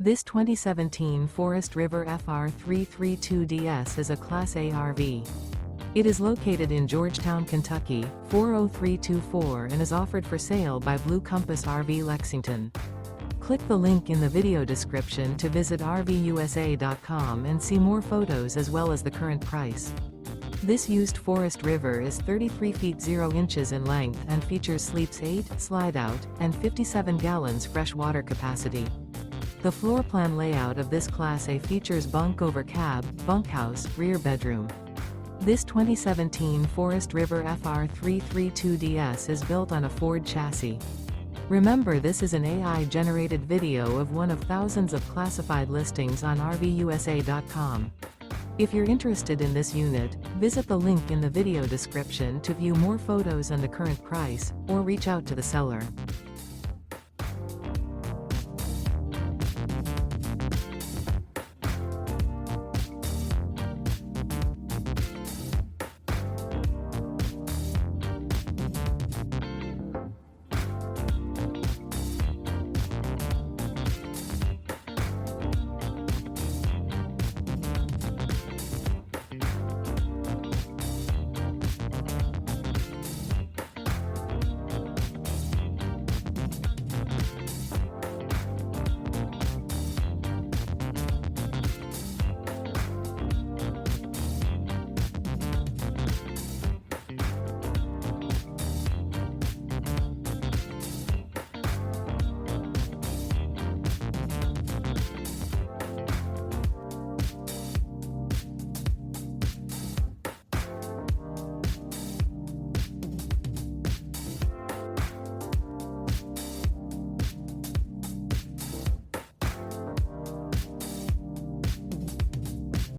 This 2017 Forest River FR3 32DS is a Class A RV. It is located in Georgetown, Kentucky, 40324 and is offered for sale by Blue Compass RV Lexington. Click the link in the video description to visit RVUSA.com and see more photos as well as the current price. This used Forest River is 33 feet 0 inches in length and features sleeps 8, Slideout, and 57 gallons fresh water capacity. The floor plan layout of this Class A features Bunk Over Cab, Bunkhouse, rear bedroom. This 2017 Forest River FR3 32DS is built on a Ford chassis. Remember, this is an AI-generated video of one of thousands of classified listings on RVUSA.com. If you're interested in this unit, visit the link in the video description to view more photos and the current price, or reach out to the seller.